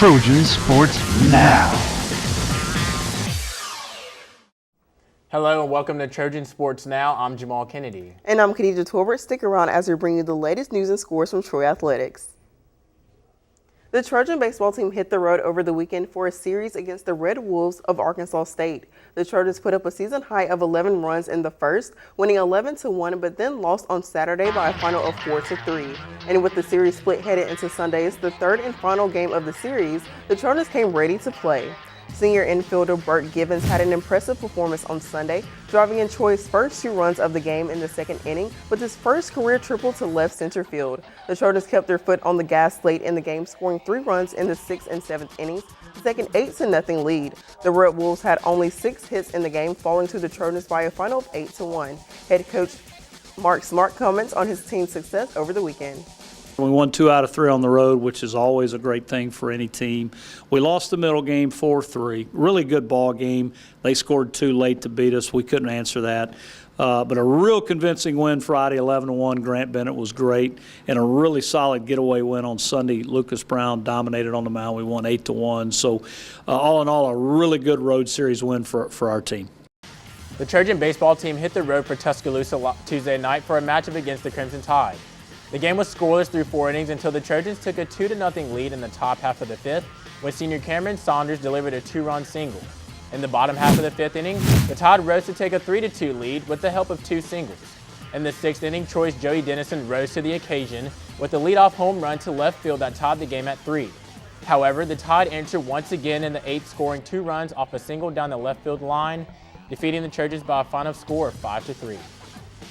Trojan Sports Now. Hello and welcome to Trojan Sports Now. I'm Jahmal Kennedy. And I'm Khadijah Torbert. Stick around as we bring you the latest news and scores from Troy Athletics. The Trojan baseball team hit the road over the weekend for a series against the Red Wolves of Arkansas State. The Trojans put up a season high of 11 runs in the first, winning 11-1, but then lost on Saturday by a final of 4-3. And with the series split headed into Sunday's, the third and final game of the series, the Trojans came ready to play. Senior infielder Bert Givens had an impressive performance on Sunday, driving in Troy's first 2 runs of the game in the second inning with his first career triple to left center field. The Trojans kept their foot on the gas late in the game, scoring 3 runs in the 6th and 7th innings to take an 8-0 lead. The Red Wolves had only 6 hits in the game, falling to the Trojans by a final of 8-1. Head coach Mark Smart comments on his team's success over the weekend. We won 2 out of 3 on the road, which is always a great thing for any team. We lost the middle game 4-3. Really good ball game. They scored 2 late to beat us. We couldn't answer that. But a real convincing win Friday, 11-1. Grant Bennett was great. And a really solid getaway win on Sunday. Lucas Brown dominated on the mound. We won 8-1. So all in all, a really good road series win for our team. The Trojan baseball team hit the road for Tuscaloosa Tuesday night for a matchup against the Crimson Tide. The game was scoreless through 4 innings until the Trojans took a 2-0 lead in the top half of the 5th when senior Cameron Saunders delivered a 2-run single. In the bottom half of the 5th inning, the Tide rose to take a 3-2 lead with the help of 2 singles. In the 6th inning, Troy's Joey Dennison rose to the occasion with a leadoff home run to left field that tied the game at 3. However, the Tide answered once again in the 8th, scoring 2 runs off a single down the left field line, defeating the Trojans by a final score of 5-3.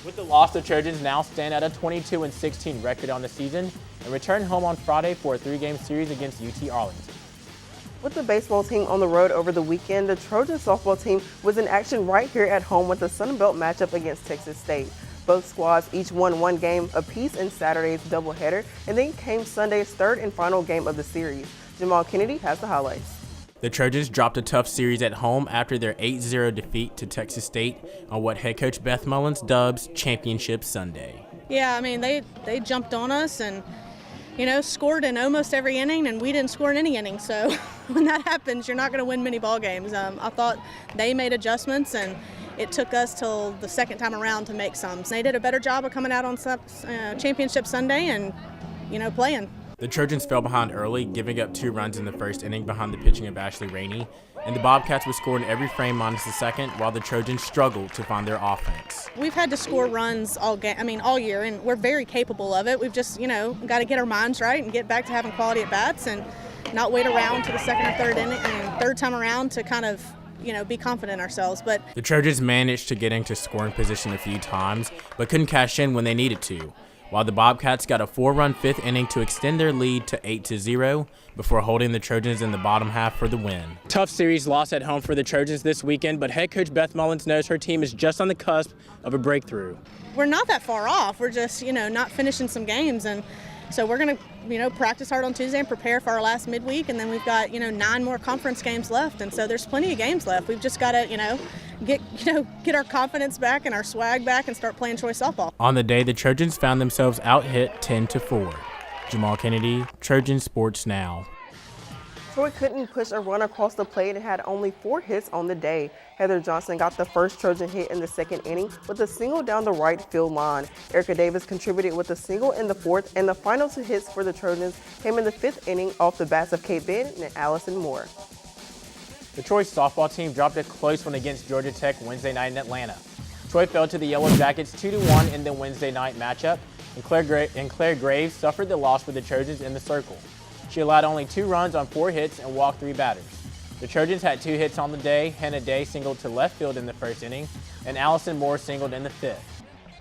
With the loss, the Trojans now stand at a 22-16 record on the season and return home on Friday for a 3-game series against UT Arlington. With the baseball team on the road over the weekend, the Trojan softball team was in action right here at home with the Sun Belt matchup against Texas State. Both squads each won 1 game apiece in Saturday's doubleheader, and then came Sunday's 3rd and final game of the series. Jahmal Kennedy has the highlights. The Trojans dropped a tough series at home after their 8-0 defeat to Texas State on what head coach Beth Mullins dubs Championship Sunday. Yeah, I mean, they jumped on us and, scored in almost every inning, and we didn't score in any inning. So when that happens, you're not going to win many ball games. I thought they made adjustments, and it took us till the second time around to make some. So they did a better job of coming out on Championship Sunday and, playing. The Trojans fell behind early, giving up 2 runs in the first inning behind the pitching of Ashley Rainey, and the Bobcats would score in every frame minus the second, while the Trojans struggled to find their offense. We've had to score runs all year, and we're very capable of it. We've just, got to get our minds right and get back to having quality at bats and not wait around to the second or third inning and third time around to kind of, be confident in ourselves. But the Trojans managed to get into scoring position a few times, but couldn't cash in when they needed to, while the Bobcats got a 4-run 5th inning to extend their lead to 8-0 before holding the Trojans in the bottom half for the win. Tough series loss at home for the Trojans this weekend, but head coach Beth Mullins knows her team is just on the cusp of a breakthrough. We're not that far off. We're just, not finishing some games, and so we're going to, practice hard on Tuesday and prepare for our last midweek, and then we've got, 9 more conference games left, and so there's plenty of games left. We've just got to, get our confidence back and our swag back and start playing Troy softball. On the day, the Trojans found themselves out-hit 10-4. Jahmal Kennedy, Trojan Sports Now. Troy couldn't push a run across the plate and had only 4 hits on the day. Heather Johnson got the first Trojan hit in the second inning with a single down the right field line. Erica Davis contributed with a single in the 4th, and the final 2 hits for the Trojans came in the 5th inning off the bats of Kate Bennett and Allison Moore. The Troy softball team dropped a close one against Georgia Tech Wednesday night in Atlanta. Troy fell to the Yellow Jackets 2-1 in the Wednesday night matchup, and Claire Graves suffered the loss for the Trojans in the circle. She allowed only 2 runs on 4 hits and walked 3 batters. The Trojans had 2 hits on the day. Hannah Day singled to left field in the first inning, and Allison Moore singled in the 5th.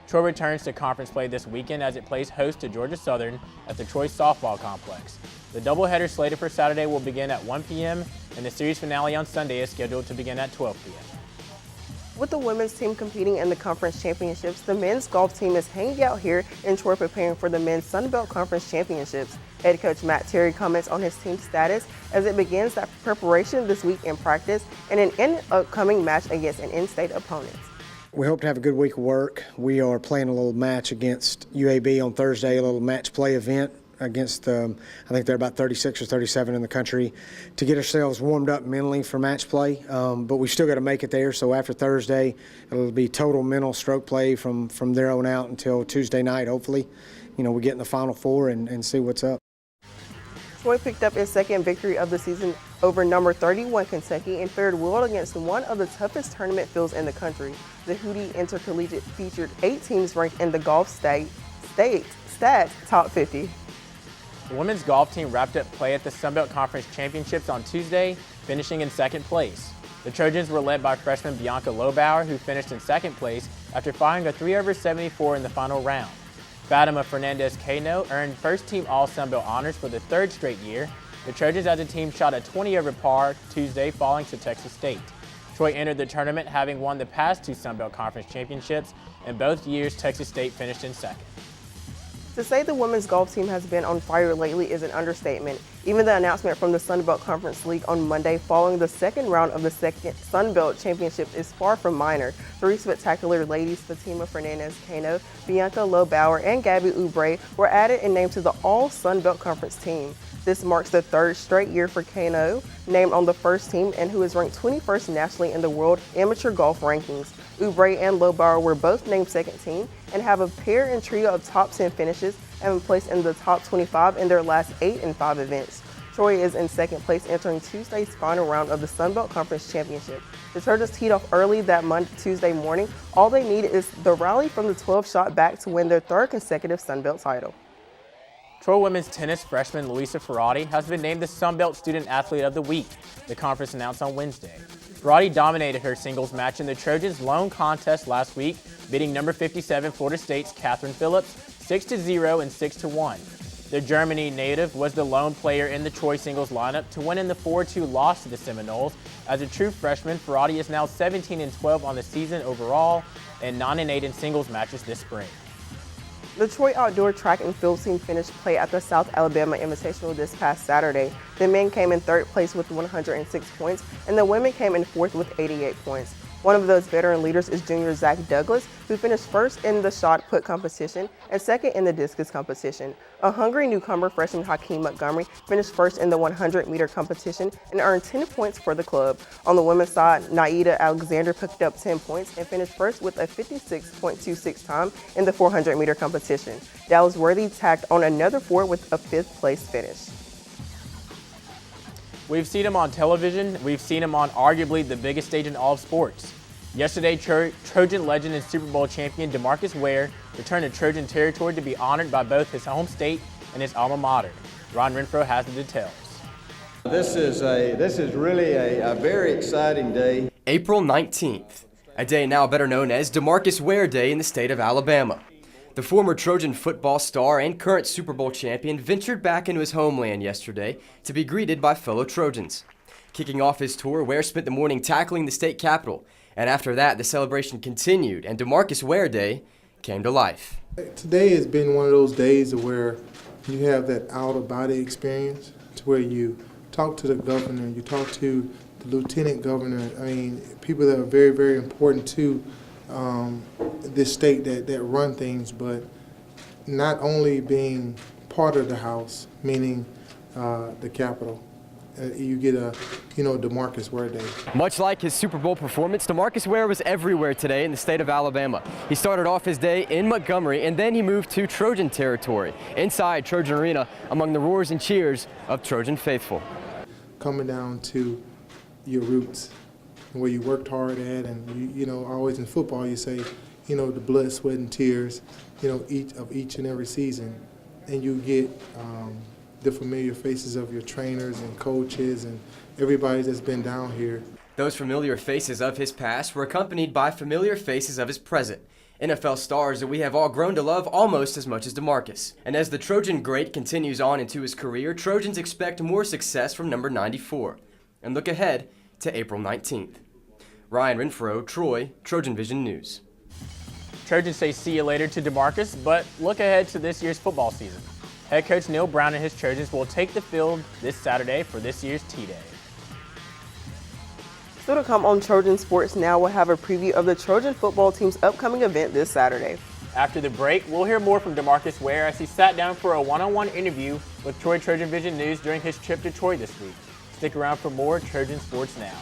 Troy returns to conference play this weekend as it plays host to Georgia Southern at the Troy Softball Complex. The doubleheader slated for Saturday will begin at 1 p.m., and the series finale on Sunday is scheduled to begin at 12 p.m. With the women's team competing in the conference championships, the men's golf team is hanging out here in Troy preparing for the men's Sun Belt Conference championships. Head coach Matt Terry comments on his team's status as it begins that preparation this week in practice and an upcoming match against an in-state opponent. We hope to have a good week of work. We are playing a little match against UAB on Thursday, a little match play event. against, I think they're about 36 or 37 in the country, to get ourselves warmed up mentally for match play. But we still got to make it there. So after Thursday, it'll be total mental stroke play from there on out until Tuesday night, hopefully. We get in the Final Four and see what's up. Troy picked up his second victory of the season over number 31 Kentucky and fared well against one of the toughest tournament fields in the country. The Hootie Intercollegiate featured 8 teams ranked in the golf stats top 50. The women's golf team wrapped up play at the Sun Belt Conference Championships on Tuesday, finishing in second place. The Trojans were led by freshman Bianca Lobauer, who finished in second place after firing a 3/74 in the final round. Fatima Fernandez-Cano earned first-team All-Sun Belt honors for the 3rd straight year. The Trojans as a team shot a 20-over par Tuesday, falling to Texas State. Troy entered the tournament having won the past 2 Sun Belt Conference championships. In both years, Texas State finished in second. To say the women's golf team has been on fire lately is an understatement. Even the announcement from the Sun Belt Conference League on Monday following the second round of the second Sun Belt Championship is far from minor. 3 spectacular ladies, Fatima Fernandez-Cano, Bianca Lobauer, and Gabby Oubre, were added and named to the All-Sun Belt Conference team. This marks the 3rd straight year for Cano, named on the first team and who is ranked 21st nationally in the World Amateur Golf Rankings. Oubre and Lobauer were both named second team and have a pair and trio of top 10 finishes and been placed in the top 25 in their last 8 and 5 events. Troy is in second place entering Tuesday's final round of the Sun Belt Conference Championship. The Trojans teed off early that Tuesday morning. All they need is the rally from the 12-shot back to win their 3rd consecutive Sun Belt title. Troy women's tennis freshman Luisa Ferrati has been named the Sun Belt Student Athlete of the Week, the conference announced on Wednesday. Ferrati dominated her singles match in the Trojans' lone contest last week, beating number 57 Florida State's Catherine Phillips 6-0 and 6-1. The Germany native was the lone player in the Troy singles lineup to win in the 4-2 loss to the Seminoles. As a true freshman, Ferrati is now 17-12 on the season overall and 9-8 in singles matches this spring. The Troy outdoor track and field team finished play at the South Alabama Invitational this past Saturday. The men came in 3rd place with 106 points, and the women came in 4th with 88 points. One of those veteran leaders is junior Zach Douglas, who finished 1st in the shot put competition and 2nd in the discus competition. A hungry newcomer, freshman Hakeem Montgomery, finished 1st in the 100-meter competition and earned 10 points for the club. On the women's side, Naida Alexander picked up 10 points and finished 1st with a 56.26 time in the 400-meter competition. Dallas Worthy tacked on another 4 with a 5th place finish. We've seen him on television. We've seen him on arguably the biggest stage in all of sports. Yesterday, Trojan legend and Super Bowl champion DeMarcus Ware returned to Trojan territory to be honored by both his home state and his alma mater. Ron Renfro has the details. This is really a very exciting day. April 19th, a day now better known as DeMarcus Ware Day in the state of Alabama. The former Trojan football star and current Super Bowl champion ventured back into his homeland yesterday to be greeted by fellow Trojans. Kicking off his tour, Ware spent the morning tackling the state capitol, and after that, the celebration continued, and DeMarcus Ware Day came to life. Today has been one of those days where you have that out-of-body experience, to where you talk to the governor, you talk to the lieutenant governor, people that are very, very important to this state that run things, but not only being part of the House, meaning the Capitol. You get a, DeMarcus Ware Day. Much like his Super Bowl performance, DeMarcus Ware was everywhere today in the state of Alabama. He started off his day in Montgomery, and then he moved to Trojan territory, inside Trojan Arena, among the roars and cheers of Trojan faithful. Coming down to your roots, where you worked hard at, and always in football you say, the blood, sweat, and tears, each and every season, and you get the familiar faces of your trainers and coaches and everybody that's been down here. Those familiar faces of his past were accompanied by familiar faces of his present, NFL stars that we have all grown to love almost as much as DeMarcus. And as the Trojan great continues on into his career, Trojans expect more success from number 94. And look ahead to April 19th. Ryan Renfro, Troy, Trojan Vision News. Trojans say see you later to DeMarcus, but look ahead to this year's football season. Head coach Neil Brown and his Trojans will take the field this Saturday for this year's T-Day. Still to come on Trojan Sports Now, we'll have a preview of the Trojan football team's upcoming event this Saturday. After the break, we'll hear more from DeMarcus Ware as he sat down for a one-on-one interview with Troy Trojan Vision News during his trip to Troy this week. Stick around for more Trojan Sports Now.